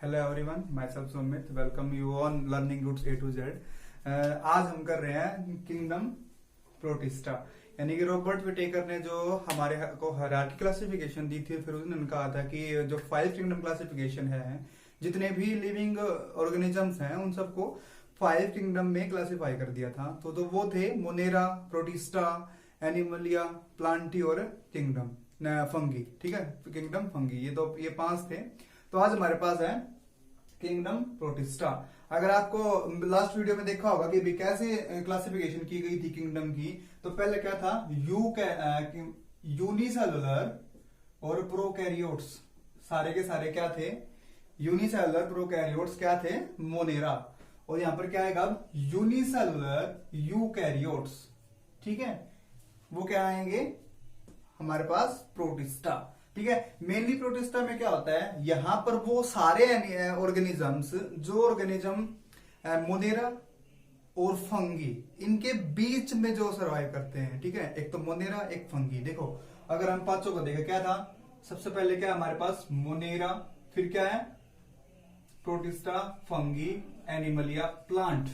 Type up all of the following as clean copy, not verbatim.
Hello everyone, myself Sumit, welcome you on learning roots A to Z। आज हम कर रहे हैं किंगडम प्रोटिस्टा, यानी कि रॉबर्ट विटेकर ने जो हमारे को हायरार्की क्लासिफिकेशन दी थी, फिर उन्होंने कहा था कि जो 5 किंगडम क्लासिफिकेशन है, जितने भी लिविंग ऑर्गेनिजम्स हैं उन सबको 5 किंगडम में क्लासिफाई कर दिया था। तो वो थे मोनेरा, प्रोटिस्टा, एनिमलिया, प्लांटी और किंगडम फंगी। ठीक है, किंगडम फंगी, ये 5 थे। तो आज हमारे पास है किंगडम प्रोटिस्टा। अगर आपको लास्ट वीडियो में देखा होगा कि कैसे क्लासिफिकेशन की गई थी किंगडम की, तो पहले क्या था, यूनिसेलुलर और प्रोकैरियोट्स, सारे के सारे क्या थे, यूनिसेलुलर प्रोकैरियोट्स क्या थे, मोनेरा। और यहां पर क्या आएगा, यूनिसेलुलर यूकैरियोट्स। ठीक है, वो क्या आएंगे हमारे पास, प्रोटिस्टा। ठीक है, मेनली प्रोटिस्टा में क्या होता है, यहां पर वो सारे ऑर्गेनिजम्स जो ऑर्गेनिज्म मोनेरा और फंगी, इनके बीच में जो सरवाइव करते हैं। ठीक है, एक तो मोनेरा, एक फंगी। देखो अगर हम पांचों को देखें, क्या था, सबसे पहले क्या है हमारे पास, मोनेरा, फिर क्या है, प्रोटिस्टा, फंगी, एनिमलिया, प्लांट।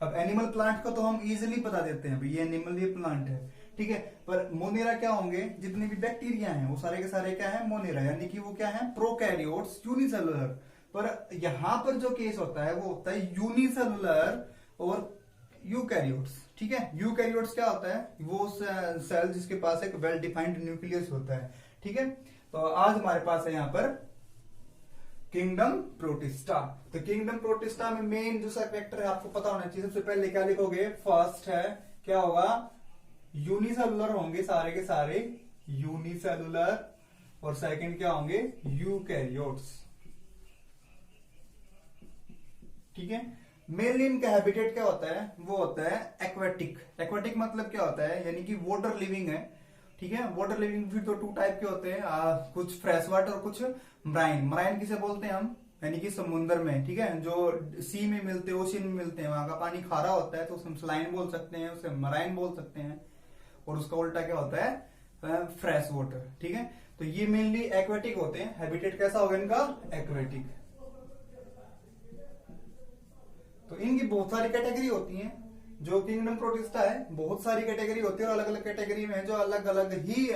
अब एनिमल प्लांट को तो हम इजिली बता देते हैं, ये एनिमल, ये प्लांट है। ठीक है, पर मोनेरा क्या होंगे, जितने भी बैक्टीरिया हैं वो सारे के सारे क्या है, मोनेरा, यानी कि वो क्या है, प्रोकैरियोट्स, यूनिसेलुलर। पर यहां पर जो केस होता है वो होता है यूनिसेलुलर और यूकैरियोट्स। ठीक है, यूकैरियोट्स क्या होता है, वो सेल जिसके पास एक वेल डिफाइंड न्यूक्लियस होता है। ठीक है, तो आज हमारे पास है यहां पर किंगडम प्रोटिस्टा। तो किंगडम प्रोटिस्टा में मेन जो सा कैरेक्टर है आपको पता होना चाहिए। सबसे पहले क्या लिखोगे, फर्स्ट है क्या होगा, यूनिसेलुलर होंगे सारे के सारे, यूनिसेलुलर। और सेकंड क्या होंगे, यूकैरियोट्स। ठीक है, मेनली इनका हैबिटेट क्या होता है, वो होता है एक्वेटिक। एक्वेटिक मतलब क्या होता है, यानी कि वाटर लिविंग है। ठीक है, वाटर लिविंग फिर तो 2 टाइप के होते हैं, कुछ फ्रेश वाटर और कुछ मराइन। मराइन किसे बोलते हैं हम, यानी कि समुद्र में। ठीक है, जो सी में मिलते हैं, ओशियन में मिलते हैं, वहां का पानी खारा होता है तो उसे हम स्लाइन बोल सकते हैं, उसे मराइन बोल सकते हैं। और उसका उल्टा क्या होता है, फ्रेश वाटर। ठीक है, तो ये मेनली एक्वेटिक होते हैं। हैबिटेट कैसा होगा इनका, एक्वेटिक। तो इनकी बहुत सारी कैटेगरी होती हैं। जो किंगडम प्रोटिस्टा है, बहुत सारी कैटेगरी होती है और अलग अलग कैटेगरी में जो अलग अलग ही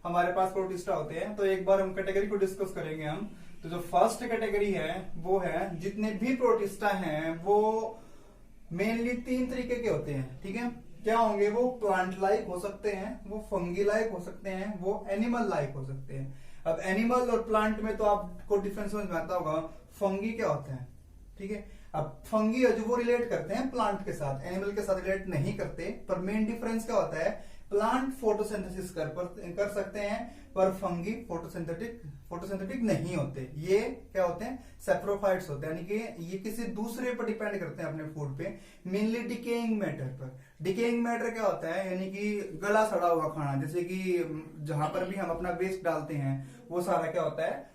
हमारे पास प्रोटिस्टा होते हैं। तो एक बार हम कैटेगरी को डिस्कस करेंगे हम। तो जो फर्स्ट कैटेगरी है वो है, जितने भी प्रोटिस्टा हैं वो मेनली 3 तरीके के होते हैं। ठीक है, क्या होंगे, वो प्लांट लाइक हो सकते हैं, वो फंगी लाइक हो सकते हैं, वो एनिमल लाइक हो सकते हैं। अब एनिमल और प्लांट में तो आपको डिफरेंस समझ में आता होगा। फंगी क्या होते हैं, ठीक है, अब फंगी है जो वो रिलेट करते हैं प्लांट के साथ, एनिमल के साथ रिलेट नहीं करते। पर मेन डिफरेंस क्या होता है, प्लांट फोटोसिंथेसिस कर सकते हैं, पर फंगी फोटोसिंथेटिक नहीं होते। ये क्या होते हैं, सेप्रोफाइट्स होते हैं, यानी कि ये किसी दूसरे पर डिपेंड करते हैं अपने फूड पे, मेनली डिकेइंग मैटर पर। डिकेइंग मैटर क्या होता है, यानी कि गला सड़ा हुआ खाना, जैसे कि जहां पर भी हम अपना वेस्ट डालते हैं वो सारा क्या होता है,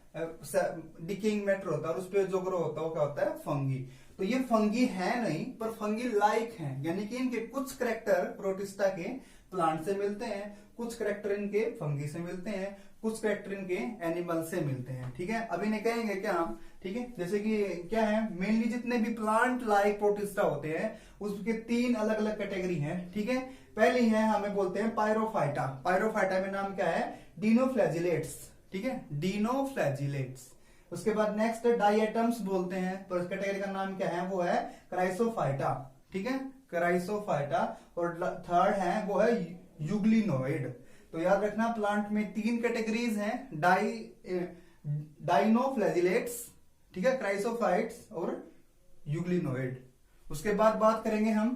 डिकेइंग मैटर होता है, और उस पर जो ग्रो होता है वो क्या होता है, फंगी। तो ये फंगी है नहीं, पर फंगी लाइक है, यानी कि इनके कुछ करेक्टर प्रोटिस्टा के प्लांट से मिलते हैं, कुछ करेक्टर इनके फंगी से मिलते हैं, कुछ करेक्टर इनके एनिमल से मिलते हैं। ठीक है, अभी नहीं कहेंगे क्या हम। ठीक है, जैसे कि क्या है, मेनली जितने भी प्लांट लाइक प्रोटिस्टा होते हैं उसके 3 अलग अलग कैटेगरी हैं। ठीक है, पहली है, हमें बोलते हैं पायरोफाइटा। पायरोफाइटा में नाम क्या है, डिनोफ्लैजिलेट्स। ठीक है, डिनोफ्लैजिलेट्स। उसके बाद नेक्स्ट डाइएटम्स बोलते हैं, तो इस कैटेगरी का नाम क्या है, वो है क्राइसोफाइटा। ठीक है, क्राइसोफाइटा। और थर्ड है वो है यूग्लिनोइड। तो याद रखना, प्लांट में 3 कैटेगरीज हैं, डाइनोफ्लैजिलेट्स, ठीक है, क्राइसोफाइट्स और यूग्लिनोइड। उसके बाद बात करेंगे हम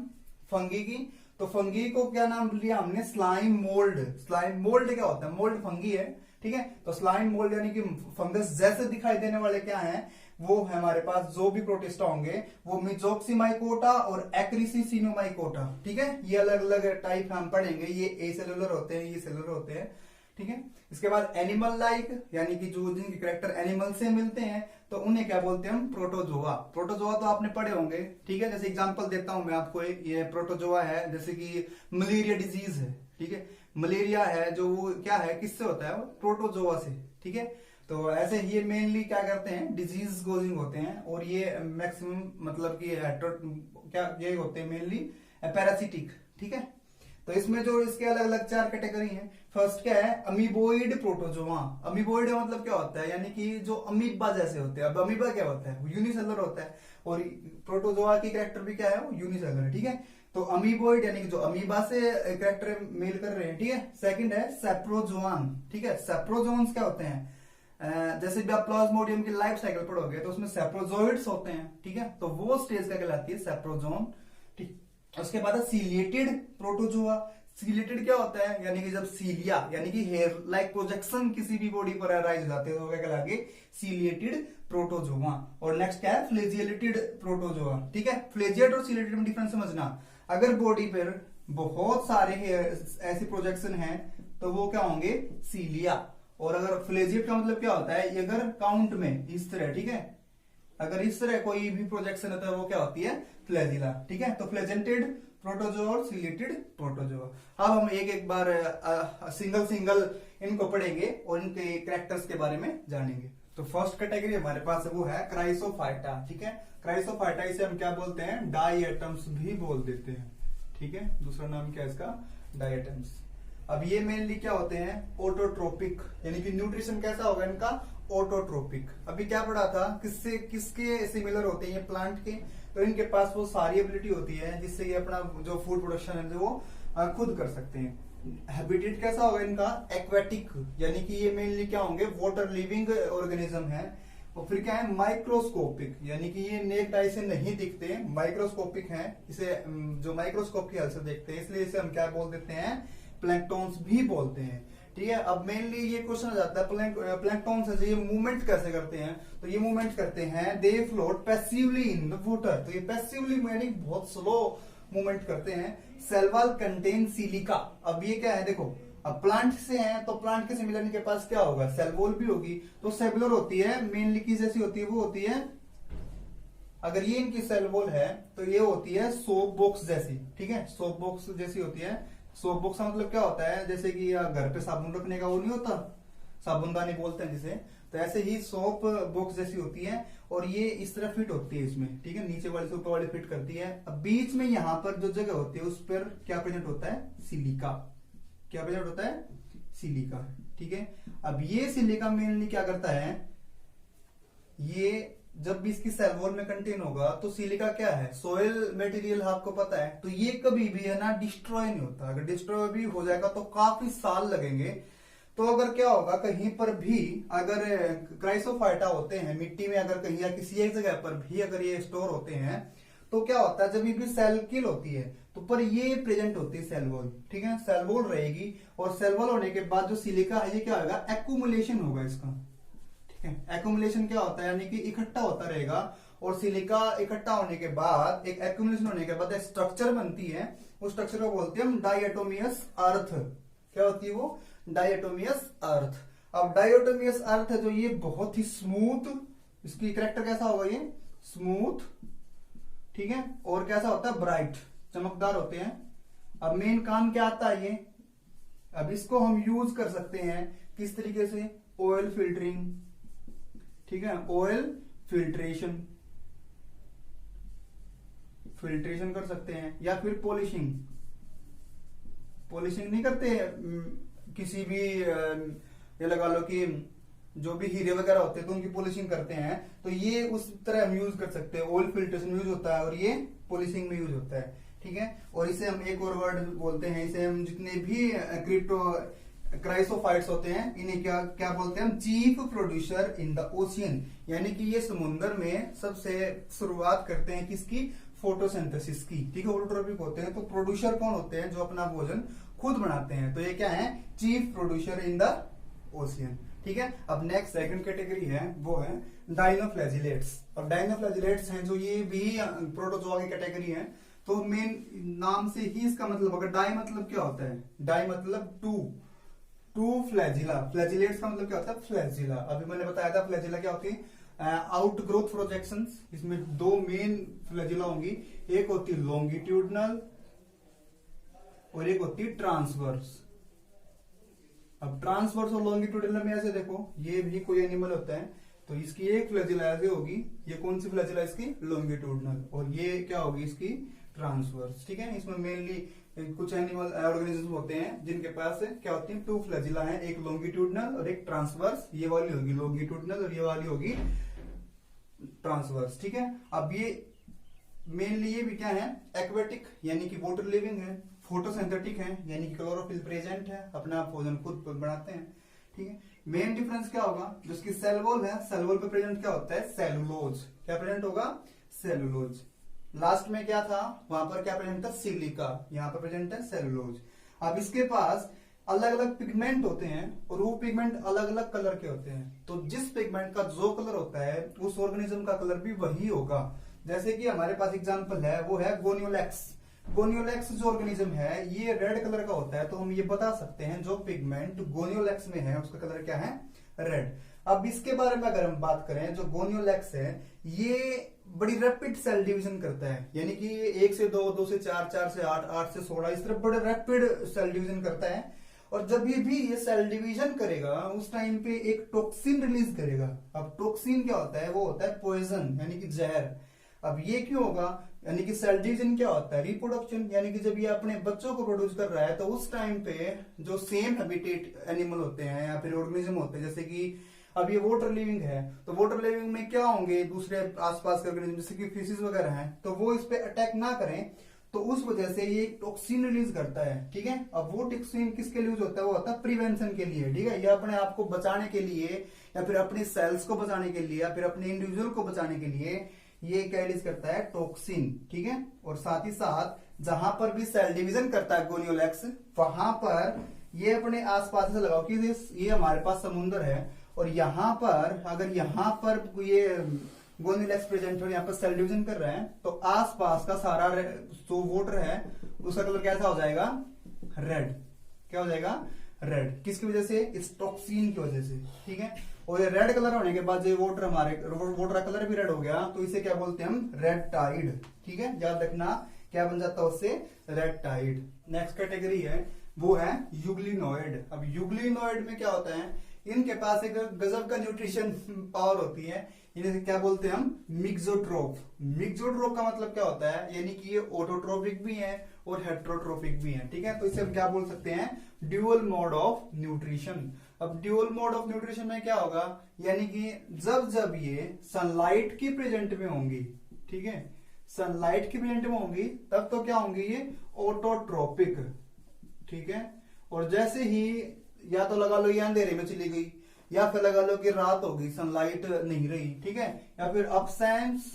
फंगी की। तो फंगी को क्या नाम लिया हमने, स्लाइम मोल्ड। स्लाइम मोल्ड क्या होता है, मोल्ड फंगी है। ठीक है, तो स्लाइम मोल्ड यानी कि फंगस जैसे दिखाई देने वाले क्या हैं, वो है हमारे पास जो भी प्रोटिस्टा होंगे, वो मिजोक्सीमाइकोटा और एक्रिसिसिनोमाइकोटा। ठीक है, ये अलग अलग टाइप हम पढ़ेंगे, ये ए सेलुलर होते हैं, ये सेलुलर होते हैं। ठीक है, इसके बाद एनिमल लाइक, यानी कि जो जिनके कैरेक्टर एनिमल से मिलते हैं, तो उन्हें क्या बोलते हैं हम, प्रोटोजोआ। प्रोटोजोआ तो आपने पढ़े होंगे। ठीक है, जैसे एग्जांपल देता हूं मैं आपको, ये प्रोटोजोआ है, जैसे कि मलेरिया डिजीज है। ठीक है, मलेरिया है जो वो क्या है, किससे होता है, वो प्रोटोजोआ से। ठीक है, तो ऐसे ये मेनली क्या करते हैं, डिजीज कोजिंग होते हैं, और ये मैक्सिमम मतलब कि क्या ये होते हैं मेनली पैरासिटिक। ठीक है, तो इसमें जो इसके अलग अलग 4 कैटेगरी हैं। फर्स्ट क्या है, अमीबोइड प्रोटोजोआ। अमीबोइड मतलब क्या होता है, यानी कि जो अमीबा जैसे होते हैं। अब अमीबा क्या होता है, यूनिसेलुलर होता है, और प्रोटोजोआ की कैरेक्टर भी क्या है, वो यूनिसेलुलर है। ठीक है, तो अमीबोइड यानी कि जो अमीबा से कैरेक्टर मेल कर रहे हैं। ठीक है, सेकंड है सेप्रोजोआन। ठीक है, सेप्रोजोन्स क्या होते हैं, जैसे भी आप प्लाज्मोडियम की लाइफ साइकिल पढ़ोगे तो उसमें सेप्रोजोइड्स होते हैं। ठीक है, तो वो स्टेज क्या कहलाती है, सेप्रोजोन। ठीक, उसके बाद है सीलिएटेड प्रोटोजोआ। सीलिएटेड क्या होता है, यानी कि जब सीलिया यानी कि हेयर लाइक प्रोजेक्शन किसी भी बॉडी पर अराइज हो जाते हैं तो क्या कहलाएंगे, सीलिएटेड प्रोटोजोआ। और नेक्स्ट क्या है, फ्लेजिएटेड प्रोटोजोआ। ठीक है, फ्लेजिएट और सीलिएटेड में डिफरेंस समझना। अगर बॉडी पर बहुत सारे ऐसे प्रोजेक्शन हैं तो वो क्या होंगे, सीलिया। और अगर फ्लेजिएट का मतलब क्या होता है, ये अगर काउंट में इस तरह, ठीक है, अगर इस तरह कोई भी प्रोजेक्शन होता है वो क्या होती है, फ्लैजिला। ठीक है, तो फ्लेजेंटेड प्रोटोजोआ और सीलिएटेड प्रोटोजोआ। अब हम एक एक बार सिंगल सिंगल इनको पढ़ेंगे और इनके कैरेक्टर्स के बारे में जानेंगे। तो फर्स्ट कैटेगरी हमारे पास वो है क्राइसोफाइटा। ठीक है, क्राइसोफाइटा इसे हम क्या बोलते हैं, डाइएटम्स भी बोल देते हैं। ठीक है, दूसरा नाम क्या है इसका, डाइएटम्स। अब ये मेनली क्या होते हैं, ऑटोट्रोपिक, यानी कि न्यूट्रिशन कैसा होगा इनका, ऑटोट्रोपिक। अभी क्या पढ़ा था, किससे किसके सिमिलर होते हैं ये, प्लांट के। तो इनके पास वो सारी एबिलिटी होती है जिससे ये अपना जो फूड प्रोडक्शन है वो खुद कर सकते हैं। हैबिटेट कैसा होगा इनका, एक्वेटिक, यानी कि ये मेनली क्या होंगे, वाटर लिविंग ऑर्गेनिज्म है। और फिर क्या है, माइक्रोस्कोपिक, यानी कि ये नेक्ड आई से नहीं दिखते, माइक्रोस्कोपिक हैं। इसे जो माइक्रोस्कोप की हेल्प से देखते हैं, इसलिए इसे हम क्या बोल देते हैं, प्लैंक्टॉन्स भी बोलते हैं। ठीक है, अब मेनली ये क्वेश्चन आ जाता है, प्लैंक्टॉन्स है ये मूवमेंट कैसे करते हैं, तो ये मूवमेंट करते हैं, they float passively in the water. तो ये पैसिवली यानी बहुत स्लो मूवमेंट करते हैं। Cell wall contain silica. अब ये क्या है, देखो, अब प्लांट से हैं तो प्लांट के सिमिलर इनके पास क्या होगा, सेल वॉल भी होगी। तो सेलुलर होती है, मेनली की जैसी होती है वो होती है, अगर ये इनकी सेल वॉल है तो ये होती है सोप बॉक्स जैसी। ठीक है, सोप बॉक्स जैसी होती है। सोप बॉक्स का मतलब क्या होता है, जैसे कि घर पे साबुन रखने का वो नहीं होता, साबुनदानी बोलते हैं जिसे, तो ऐसे ही सोप बॉक्स जैसी होती है। और ये इस तरह फिट होती है इसमें। ठीक है, नीचे वाली से ऊपर वाली फिट करती है। अब बीच में यहाँ पर जो जगह होती है उस पर क्या प्रेजेंट होता है, सिलिका। क्या प्रेजेंट होता है, सिलिका। ठीक है, अब ये सिलिका मेनली क्या करता है, ये जब भी इसकी सेल वॉल में कंटेन होगा तो सिलिका क्या है, सोयल मटेरियल, आपको पता है। तो ये कभी भी है ना डिस्ट्रॉय नहीं होता। अगर डिस्ट्रॉय भी हो जाएगा तो काफी साल लगेंगे। तो अगर क्या होगा, कहीं पर भी अगर क्राइसोफाइटा होते हैं मिट्टी में, अगर कहीं या किसी एक जगह पर भी अगर ये स्टोर होते हैं तो क्या होता है, जब भी सेल किल होती है तो पर ये प्रेजेंट होती है सेल वॉल। ठीक है, सेल वॉल रहेगी, और सेल वॉल होने के बाद जो सिलिका है ये क्या होगा, एक्यूमुलेशन होगा इसका। एक्यूमुलेशन क्या होता है, यानी कि इकट्ठा होता रहेगा। और सिलिका इकट्ठा होने के बाद, एक एक्यूमुलेशन होने के बाद एक स्ट्रक्चर बनती है, उस स्ट्रक्चर को बोलते हैं हम डायटोमियस अर्थ। क्या होती है वो, डायटोमियस अर्थ। अब डायटोमियस अर्थ है जो ये बहुत ही स्मूथ, इसकी कैरेक्टर कैसा होगा, ये स्मूथ। ठीक है, और कैसा होता है, ब्राइट, चमकदार होते हैं। अब मेन काम क्या आता है ये, अब इसको हम यूज कर सकते हैं किस तरीके से, ऑयल फिल्टरिंग। ठीक है, ऑयल फिल्ट्रेशन कर सकते हैं, या फिर पॉलिशिंग नहीं करते किसी भी, ये लगा लो कि जो भी हीरे वगैरह होते हैं तो उनकी पॉलिशिंग करते हैं, तो ये उस तरह हम यूज कर सकते हैं। ऑयल फिल्ट्रेशन यूज होता है और ये पॉलिशिंग में यूज होता है। ठीक है, और इसे हम एक और वर्ड बोलते हैं, इसे हम जितने भी क्राइसोफाइट्स होते हैं इन्हें क्या बोलते हैं हम, chief producer in the ocean. यानी कि ये समुद्र में सबसे शुरुआत करते हैं किसकी, फोटोसिंथेसिस की। ठीक है, ऑटोट्रोपिक होते हैं, तो प्रोड्यूसर कौन होते हैं, जो अपना भोजन खुद बनाते हैं। तो ये क्या है, chief producer in the ocean. ठीक है, अब नेक्स्ट सेकंड कैटेगरी है वो है डायनोफ्लैजिलेट्स। और डायनोफ्लैजिलेट्स हैं जो ये भी प्रोटोजोआ की कैटेगरी है। तो मेन नाम से ही इसका मतलब, अगर डाई मतलब क्या होता है, डाई मतलब टू फ्लैजिला, फ्लैजिलेट्स का मतलब क्या होता है, फ्लैजिला। अभी मैंने बताया था फ्लैजिला क्या होती है, आउट ग्रोथ प्रोजेक्शंस। इसमें दो मेन फ्लैजिला होंगी, एक होती है लॉन्गिट्यूडनल और एक होती है ट्रांसवर्स। अब ट्रांसवर्स और लॉन्गिट्यूडिनल में ऐसे देखो, ये भी कोई एनिमल होता है तो इसकी एक फ्लैजिला ऐसे होगी, ये कौन सी फ्लैजिला इसकी लॉन्गिट्यूडिनल, और ये क्या होगी इसकी ट्रांसवर्स। ठीक है, इसमें मेनली कुछ एनिमल ऑर्गेनिज्म होते हैं जिनके पास क्या होती है, टू फ्लैजिला है, एक लॉन्गिट्यूडिनल और एक ट्रांसवर्स। ये वाली होगी लॉन्गिट्यूडिनल और ये वाली होगी ट्रांसवर्स। ठीक है, अब ये मेनली ये भी क्या है, एक्वेटिक यानी कि वाटर लिविंग है, फोटोसिंथेटिक है यानी कि क्लोरोफिल प्रेजेंट है, अपना भोजन खुद बनाते हैं। ठीक है, मेन डिफरेंस क्या होगा, जो इसकी सेल वॉल है, सेल वॉल पे प्रेजेंट क्या होता है, सेलुलोज। क्या प्रेजेंट होगा, सेलुलोज। लास्ट में क्या था, वहां पर क्या प्रेजेंट था, सिलिका, यहाँ पर प्रेजेंट है सेलुलोज। अब इसके पास अलग अलग पिगमेंट होते हैं और वो पिगमेंट अलग अलग कलर के होते हैं, तो जिस पिगमेंट का जो कलर होता है उस ऑर्गेनिज्म का कलर भी वही होगा। जैसे कि हमारे पास एग्जांपल है, वो है गोनियोलैक्स। गोनियोलैक्स जो ऑर्गेनिज्म है ये रेड कलर का होता है, तो हम ये बता सकते हैं जो पिगमेंट गोनियोलैक्स में है उसका कलर क्या है, रेड। अब इसके बारे में अगर हम बात करें, जो गोनियोलैक्स है ये बड़ी रैपिड सेल डिवीजन करता है, यानी कि 1 से 2, 2 से 4, 4 से 8, 8 से 16, इस तरह बड़े रैपिड सेल डिवीजन करता है। और जब ये सेल डिवीजन करेगा उस टाइम पे एक टॉक्सिन रिलीज करेगा। अब टॉक्सिन क्या होता है, वो होता है पॉइजन यानी कि जहर। अब ये क्यों होगा, यानी कि सेल डिवीजन क्या होता है, रिप्रोडक्शन, यानी कि जब ये अपने बच्चों को प्रोड्यूस कर रहा है तो उस टाइम पे जो सेम हैबिटेट एनिमल होते हैं या फिर ऑर्गेनिज्म होते हैं, जैसे कि अब ये वाटर लिविंग है तो वाटर लिविंग में क्या होंगे, दूसरे आसपास के ऑर्गेनिज्म जैसे कि फिशेस वगैरह हैं, तो वो इस पे अटैक ना करें, तो उस वजह से ये टॉक्सिन रिलीज करता है। ठीक है, अब वो टॉक्सिन किसके लिए यूज होता है, वो होता है प्रिवेंशन के लिए। ठीक है, या अपने आप को बचाने के लिए या फिर अपने सेल्स को बचाने के लिए या फिर अपने इंडिविजुअल को बचाने के लिए ये क्या रिलीज करता है, टॉक्सिन। ठीक है, और साथ ही साथ जहां पर भी सेल डिवीजन करता है गोनियोलैक्स, वहां पर ये अपने आसपास से लगाओ कि ये हमारे पास समुद्र है और यहाँ पर अगर यहाँ पर ये गोनियोलैक्स प्रेजेंट हो, यहाँ पर सेल डिवीजन कर रहे हैं, तो आसपास का सारा जो वाटर है उसका कलर कैसा हो जाएगा, रेड। क्या हो जाएगा, रेड। किसकी वजह से, इस टॉक्सिन की वजह से। ठीक है, और ये रेड कलर होने के बाद ये वाटर वाटर का कलर भी रेड हो गया, तो इसे क्या बोलते हैं हम, रेड टाइड। ठीक है, याद रखना क्या बन जाता है उससे, रेड टाइड। नेक्स्ट कैटेगरी है वो है यूग्लिनोइड। अब यूग्लिनोइड में क्या होता है, इनके पास एक गजब का न्यूट्रिशन पावर होती है, इन्हें क्या बोलते हैं हम, मिक्सोट्रोफ। मिक्सोट्रोफ का मतलब क्या होता है, यानी कि ये ऑटोट्रोपिक भी है और हेट्रोट्रोपिक भी है। ठीक है, तो इसे हम क्या बोल सकते हैं, ड्यूअल मोड ऑफ न्यूट्रिशन। अब ड्यूअल मोड ऑफ न्यूट्रिशन में क्या होगा, यानी कि जब जब ये सनलाइट की प्रेजेंट में होंगी, ठीक है, सनलाइट की प्रेजेंट में होंगी तब तो क्या होंगी, ये ऑटोट्रोपिक। ठीक है, और जैसे ही या तो लगा लो ये अंधेरे में चली गई, या फिर लगा लो कि रात हो गई, सनलाइट नहीं रही, ठीक है, या फिर अब्सेंस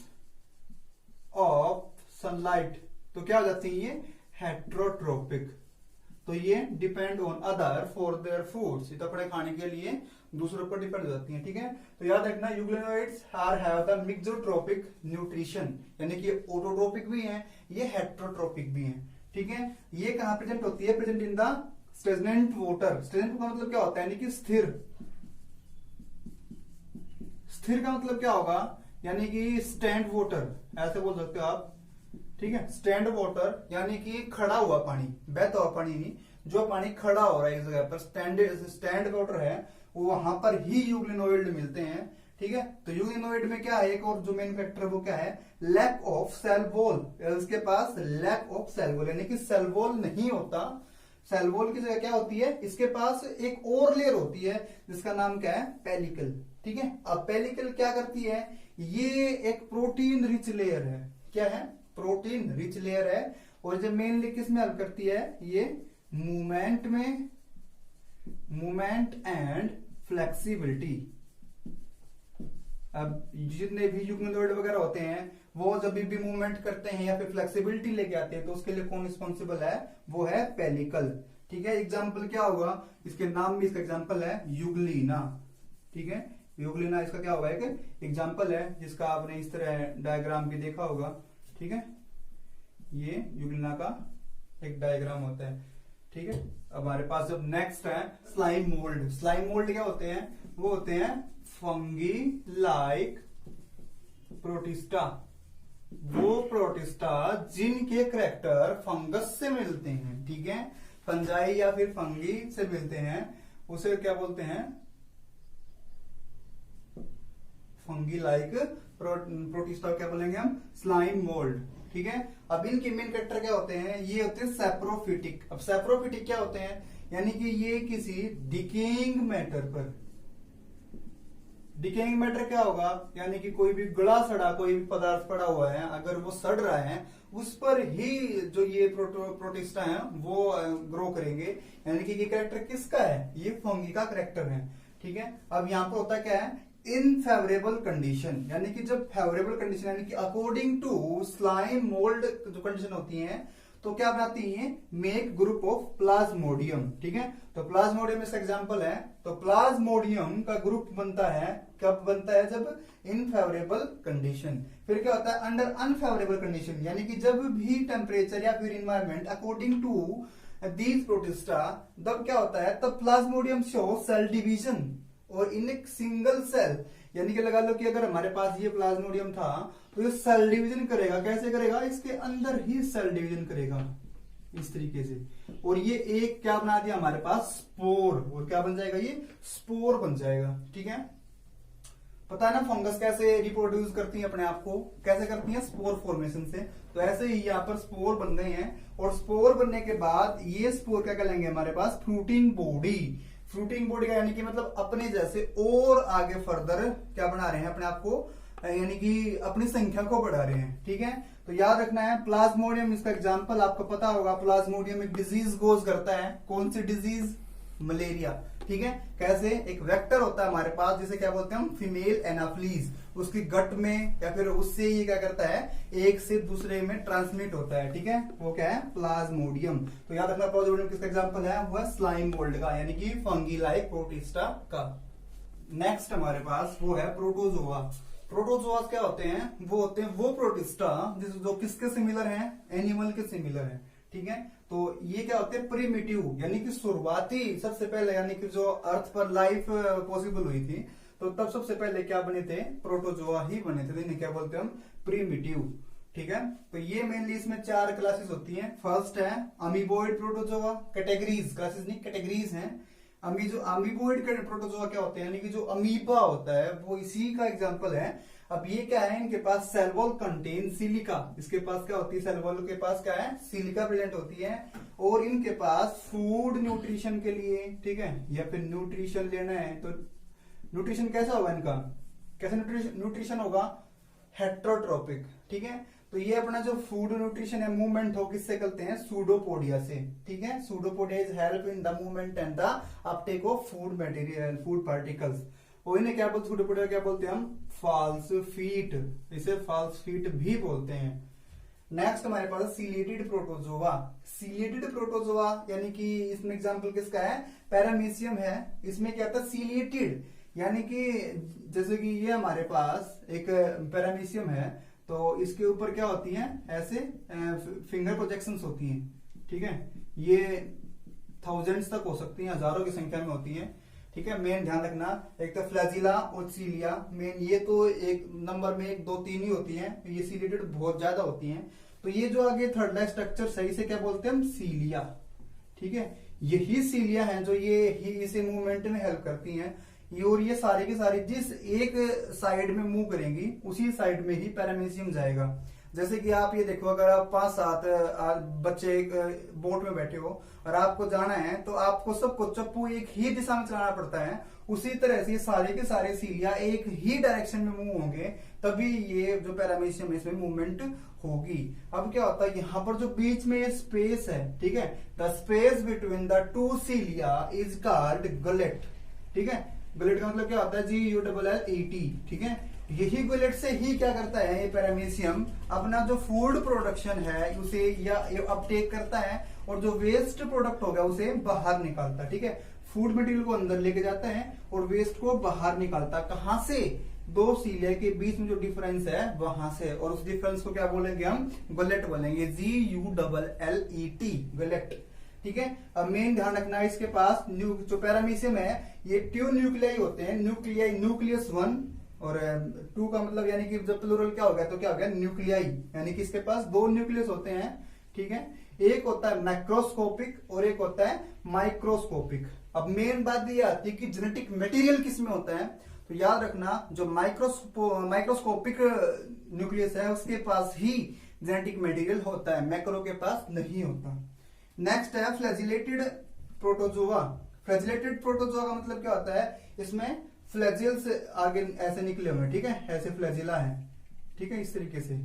ऑफ सनलाइट, तो क्या हो जाती है ये, हेट्रोट्रोपिक। तो ये depend on other for their foods, तो अपने खाने के लिए दूसरों पर डिपेंड हो जाती है। ठीक है, तो याद रखना euglenoids are have the mixotrophic nutrition, यानी कि ऑटोट्रोपिक भी हैं, ये हेट्रोट्रोपिक भी हैं। ठीक है, ये कहां प्रेजेंट होती है, present in the stagnant water. Stagnant का मतलब क्या होता है, यानी कि स्थिर। स्थिर का मतलब क्या होगा, यानी कि स्टैंड वाटर, ऐसे बोल सकते हो आप। ठीक है, स्टैंड वाटर यानी कि खड़ा हुआ पानी, बहता हुआ पानी नहीं, जो पानी खड़ा हो रहा है एक जगह पर, स्टैंड वाटर है, वो वहां पर ही यूग्लिनोइड मिलते हैं। ठीक है, तो यूग्लिनोइड में क्या है, एक और जो मेन फैक्टर वो क्या है, लैक ऑफ सेल वॉल। इसके पास लैक ऑफ सेल वॉल, यानी कि सेल वॉल नहीं होता। सेल वॉल की जगह क्या होती है, इसके पास एक और लेयर होती है जिसका नाम क्या है, पेलिकल। ठीक है, अब पेलिकल क्या करती है, ये एक प्रोटीन रिच लेयर है। क्या है, प्रोटीन रिच लेयर है, और जो मेनली किस में हेल्प करती है, ये मूवमेंट में, मूवमेंट एंड फ्लेक्सिबिलिटी। अब जितने भी यूग्लिनोइड वगैरह होते हैं वो जब भी मूवमेंट करते हैं या फिर फ्लेक्सिबिलिटी लेके आते हैं, तो उसके लिए कौन रिस्पॉन्सिबल है, वो है पेलिकल। ठीक है, एग्जाम्पल क्या होगा, इसके नाम में इसका एग्जाम्पल है यूग्लिना। ठीक है, यूग्लिना इसका क्या होगा, एक एग्जाम्पल है जिसका आपने इस तरह डायग्राम भी देखा होगा। ठीक है, ये यूग्लिना का एक डायग्राम होता है। ठीक है, अब हमारे पास जब नेक्स्ट है स्लाइम मोल्ड। स्लाइम मोल्ड क्या होते हैं, वो होते हैं फंगी लाइक प्रोटिस्टा। वो प्रोटिस्टा जिनके करैक्टर फंगस से मिलते हैं। ठीक है, फंजाई या फिर फंगी से मिलते हैं, उसे क्या बोलते हैं, फंगी लाइक प्रोटिस्टा, क्या बोलेंगे हम, स्लाइम मोल्ड। ठीक है, अब इनके मेन कैरेक्टर क्या होते हैं, ये होते हैं सैप्रोफिटिक। अब सैप्रोफिटिक क्या होते हैं, यानी कि ये किसी डिकेइंग मैटर पर, डिकेइंग मैटर क्या होगा, यानी कि कोई भी गला सड़ा कोई भी पदार्थ पड़ा हुआ है, अगर वो सड़ रहा है उस पर ही जो ये प्रोटिस्टा है वो ग्रो करेंगे। यानी कि ये कैरेक्टर किसका है, ये फंगी का कैरेक्टर है। ठीक है, अब यहाँ पर होता क्या है, इन फेवरेबल कंडीशन, यानी कि जब फेवरेबल कंडीशन यानी कि अकॉर्डिंग टू स्लाइम मोल्ड जो कंडीशन होती है तो क्या बनाती है, मेक ग्रुप ऑफ प्लाज्मोडियम। ठीक है, तो प्लाज्मोडियम इसका एग्जांपल है। तो प्लाज्मोडियम का ग्रुप बनता है, कब बनता है, जब इन फेवरेबल कंडीशन। फिर क्या होता है, अंडर अनफेवरेबल कंडीशन, यानी कि जब भी टेम्परेचर या फिर environment according to these protista, तब क्या होता है, तब प्लाज्मोडियम शो सेल डिवीजन और इन एक सिंगल सेल, यानी कि लगा लो कि अगर हमारे पास ये प्लाज्मोडियम था तो ये सेल डिवीजन करेगा। कैसे करेगा, इसके अंदर ही सेल डिवीजन करेगा इस तरीके से, और ये एक क्या बना दिया हमारे पास, स्पोर, और क्या बन जाएगा, ये स्पोर बन जाएगा। ठीक है, पता है ना फंगस कैसे रिप्रोड्यूस करती है अपने आप को, कैसे करती है, स्पोर फॉर्मेशन से। तो ऐसे ही यहाँ पर स्पोर बन गए हैं, और स्पोर बनने के बाद ये स्पोर क्या कहलाएंगे हमारे पास, फ्रूटिंग बॉडी। फ्रूटिंग बॉडी का यानी कि मतलब अपने जैसे और आगे फर्दर क्या बना रहे हैं अपने आप को, यानी कि अपनी संख्या को बढ़ा रहे हैं। ठीक है, तो याद रखना है प्लाज्मोडियम, इसका एग्जांपल आपको पता होगा, प्लाज्मोडियम एक डिजीज गोज करता है, कौन सी डिजीज, मलेरिया। ठीक है, कैसे, एक वेक्टर होता है हमारे पास जिसे क्या बोलते हैं हम, फीमेल एनाफ्लीज, उसकी गट में या फिर उससे ये क्या करता है, एक से दूसरे में ट्रांसमिट होता है। ठीक है, वो क्या है, प्लाज्मोडियम। तो याद रखना प्लाज्मोडियम किसका एग्जांपल है, वो है स्लाइम मोल्ड का, यानी कि फंगी लाइक प्रोटिस्टा का। नेक्स्ट हमारे पास वो है प्रोटोजोआ। प्रोटोजोआ क्या होते हैं, वो होते हैं वो प्रोटिस्टा जो किसके सिमिलर हैं, एनिमल के सिमिलर हैं। ठीक है, तो ये क्या होते हैं, प्रिमिटिव, यानी कि शुरुआती, सबसे पहले, यानी कि जो अर्थ पर लाइफ पॉसिबल हुई थी तो तब सबसे पहले क्या बने थे, प्रोटोजोआ ही बने थे, इन्हें क्या बोलते हैं हम, प्रिमिटिव। ठीक है, तो ये मेनली इसमें 4 क्लासेस होती हैं। फर्स्ट है अमीबोइड प्रोटोजोआ, कैटेगरीज, क्लासेस नहीं कैटेगरीज हैं। अमीबोइड प्रोटोजोआ क्या होते हैं, यानी कि जो अमीबा होता है वो इसी का एग्जांपल है। अब ये क्या है, इनके पास सेल वॉल कंटेन सिलिका, इसके पास क्या होती है, सेल वॉल के पास क्या है, सिलिका प्रेजेंट होती है, और इनके पास फूड न्यूट्रिशन के लिए, ठीक है, या फिर न्यूट्रिशन लेना है तो न्यूट्रिशन कैसा होगा इनका, कैसे न्यूट्रिशन होगा, हेट्रोट्रोपिक। ठीक है, तो ये अपना जो फूड न्यूट्रिशन है, मूवमेंट हो किससे करते हैं, सूडोपोडिया से। ठीक है, pseudopodia is help in the movement and the Uptake of food material, food particles. और इन्हें क्या बोलते, सूडोपोडिया क्या बोलते हैं हम, फॉल्स फीट, इसे फॉल्स फीट भी बोलते हैं। नेक्स्ट हमारे पास सीलिएटेड प्रोटोजोआ। सीलिएटेड प्रोटोजोआ यानी कि इसमें एग्जांपल किसका है, पैरामीशियम है। इसमें क्या था, सीलिएटेड, यानी कि जैसे कि ये हमारे पास एक पैरामीशियम है तो इसके ऊपर क्या होती हैं, ऐसे फिंगर प्रोजेक्शंस होती हैं। ठीक है, ये थाउजेंड्स तक हो सकती हैं, हजारों की संख्या में होती हैं। ठीक है, मेन ध्यान रखना, एक तो फ्लैजिला और सीलिया, मेन ये तो एक नंबर में 1, 2, 3 ही होती हैं, ये सीलिएटेड बहुत ज्यादा होती हैं। तो ये जो आगे थर्ड लाइन स्ट्रक्चर सही से क्या बोलते हैं हम, सीलिया। ठीक है, यही सीलिया है जो ये ही इसे मूवमेंट में हेल्प करती हैं। ये और ये सारी की सारी जिस एक साइड में मूव करेंगी उसी साइड में ही पैरामीशियम जाएगा। जैसे कि आप ये देखो, अगर आप 5-7 बच्चे एक बोट में बैठे हो और आपको जाना है तो आपको सबको चप्पू एक ही दिशा में चलाना पड़ता है। उसी तरह से सारे के सारे सीलिया एक ही डायरेक्शन में मूव होंगे, तभी ये जो पैरामीशियम इसमें मूवमेंट होगी। अब क्या होता है, यहाँ पर जो बीच में ये स्पेस है, ठीक है, the space between the 2 cilia is called gullet. ठीक है, गलेट का मतलब क्या होता है, GULLET। ठीक है, यही गलेट से ही क्या करता है, ये पैरामीशियम अपना जो फूड प्रोडक्शन है उसे या अपटेक करता है, और जो वेस्ट प्रोडक्ट होगा उसे बाहर निकालता है। ठीक है, फूड मटेरियल को अंदर लेके जाता है और वेस्ट को बाहर निकालता। कहां से, 2 सीलिया के बीच में जो डिफरेंस है वहां से, और उस डिफरेंस को क्या बोलेंगे हम, गलेट बोलेंगे, GULLET, गलेट। ठीक है, अब मेन ध्यान रखना, इसके पास जो पैरामीशियम है ये 2 न्यूक्लियाई होते हैं, न्यूक्लियाई, न्यूक्लियस 1 और 2 का मतलब यानी कि जब प्लूरल क्या हो गया तो क्या हो गया, न्यूक्लियाई, यानी कि इसके पास 2 न्यूक्लियस होते हैं। ठीक है, एक होता है मैक्रोस्कोपिक और एक होता है माइक्रोस्कोपिक। अब मेन बात ये आती है कि जेनेटिक मटेरियल किस में होता है, तो याद रखना जो माइक्रोस्कोपिक न्यूक्लियस है उसके पास ही जेनेटिक मटेरियल होता है, मैक्रो के पास नहीं होता। नेक्स्ट है फ्लैजिलेटेड प्रोटोजोआ। फ्लैजिलेटेड प्रोटोजोआ का मतलब क्या होता है, इसमें फ्लैजिल से आगे ऐसे निकले हुए, ठीक है, ऐसे फ्लैजिला है, ठीक है, इस तरीके से।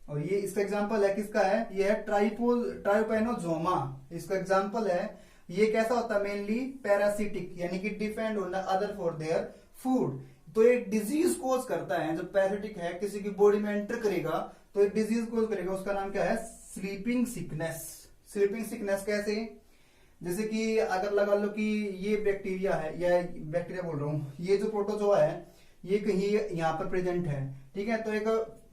और ये इसका एग्जांपल है किसका है, ये है ट्राइपैनोजोमा, इसका एग्जांपल है। ये कैसा होता है, मेनली पैरासिटिक, यानी कि depend on other for their food. तो एक डिजीज कोज करता है, जब पैरासिटिक है किसी की बॉडी में एंटर करेगा तो एक डिजीज कोज करेगा, उसका नाम क्या है, स्लीपिंग सिकनेस। स्लीपिंग सिकनेस कैसे, जैसे कि अगर लगा लो कि ये बैक्टीरिया है, या बैक्टीरिया बोल रहा हूं, ये जो प्रोटोजोआ है ये कहीं यहाँ पर प्रेजेंट है, ठीक है, तो एक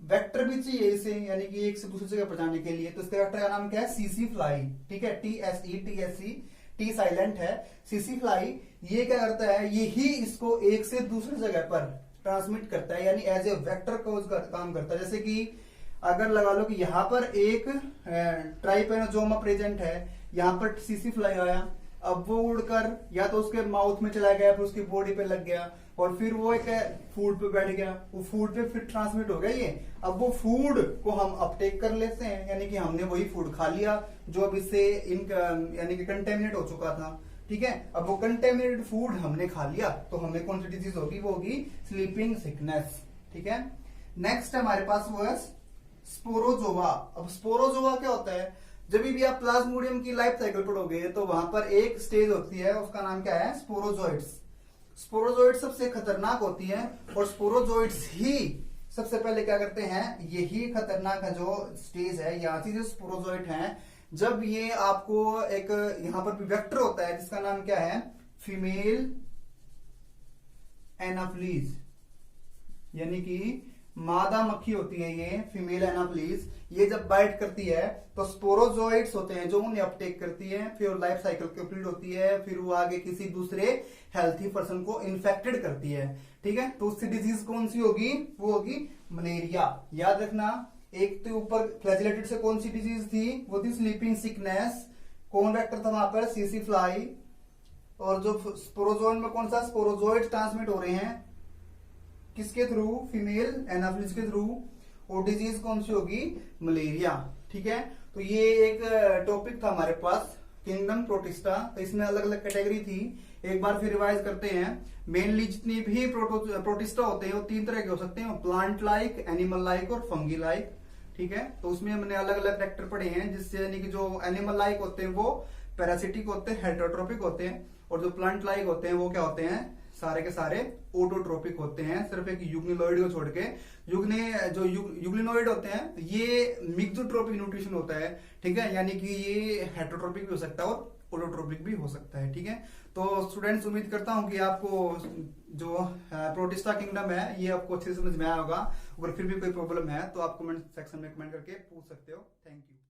वेक्टर भी चाहिए इसे, यानी कि एक से दूसरी जगह पर जाने के लिए, तो इसके वेक्टर का नाम क्या है, सीसी फ्लाई, ठीक है, TSE, टी साइलेंट है, सीसी फ्लाई। ये क्या करता है, ये ही इसको एक से दूसरी जगह पर ट्रांसमिट करता है, यानी एज ए वेक्टर काम करता है। जैसे कि अगर लगा लो कि यहाँ पर एक ट्राइपैनोजोमा प्रेजेंट है, यहाँ पर सीसी फ्लाई आया, अब वो उड़कर या तो उसके माउथ में चला गया, फिर उसकी बॉडी पे लग गया, और फिर वो एक फूड पे बैठ गया, वो फूड पे फिर ट्रांसमिट हो गया ये। अब वो फूड को हम अपटेक कर लेते हैं, यानी कि हमने वही फूड खा लिया जो अब इससे यानी कि कंटेमिनेट हो चुका था, ठीक है। अब वो कंटेमिनेटेड फूड हमने खा लिया तो हमें कौन सी डिजीज होगी, वो होगी स्लीपिंग सिकनेस, ठीक है। नेक्स्ट हमारे पास वो है स्पोरोजोआ। अब स्पोरोजोआ क्या होता है, जब भी आप प्लाज्मोडियम की लाइफ साइकिल पढ़ोगे तो वहां पर एक स्टेज होती है, उसका नाम क्या है, स्पोरोजोइड्स। स्पोरोजोइड्स सबसे खतरनाक होती है, और स्पोरोजोइड्स ही सबसे पहले क्या करते हैं, यही खतरनाक है जो स्टेज है, यहाँ से जो स्पोरोजोइड है, जब ये आपको एक यहां पर भी वेक्टर होता है जिसका नाम क्या है, फीमेल एनाफ्लीज, यानी कि मादा मक्खी होती है ये फीमेल एनाफ्लीज। ये जब बाइट करती है तो स्पोरोजोइड्स होते हैं जो उन्हें अपटेक करती है, फिर लाइफ साइकिल कंप्लीट होती है, फिर वो आगे किसी दूसरे हेल्थी पर्सन को इन्फेक्टेड करती है, ठीक है। तो उससे डिजीज कौन सी होगी, वो होगी मलेरिया। याद रखना, एक तो ऊपर फ्लैजिलेटेड से कौन सी डिजीज थी, वो थी स्लीपिंग सिकनेस, कौन वेक्टर था वहां पर, सीसी फ्लाई, और जो स्पोरोजोन में कौन सा, स्पोरोजोइड ट्रांसमिट हो रहे हैं किसके थ्रू, फीमेल एनाफ्लिज के थ्रू, और डिजीज कौन सी होगी, मलेरिया, ठीक है। तो ये एक टॉपिक था हमारे पास किंगडम प्रोटिस्टा, तो इसमें अलग अलग कैटेगरी थी, एक बार फिर रिवाइज करते हैं। मेनली जितनी भी प्रोटिस्टा होते हैं वो 3 तरह के हो सकते हैं, प्लांट लाइक, एनिमल लाइक और फंगी लाइक, ठीक है। तो उसमें हमने अलग अलग कैरेक्टर पढ़े हैं, जिससे यानी कि जो एनिमल लाइक होते हैं वो पैरासिटिक होते हैं, हेटेरोट्रोपिक होते हैं, और जो प्लांट लाइक होते हैं वो क्या होते हैं, सारे के सारे ऑटोट्रोपिक होते हैं, सिर्फ एक यूग्निनोइड को छोड़ के। यूग्लिनोइड होते हैं ये मिक्सोट्रोपिक न्यूट्रिशन होता है, ठीक है, यानी कि ये हेटेरोट्रोपिक भी हो सकता है और ऑटोट्रोपिक भी हो सकता है, ठीक है। तो स्टूडेंट्स, उम्मीद करता हूं कि आपको जो प्रोटिस्टा किंगडम है ये आपको अच्छे से समझ में आया होगा। अगर फिर भी कोई प्रॉब्लम है तो आप कमेंट सेक्शन में कमेंट करके पूछ सकते हो। Thank you.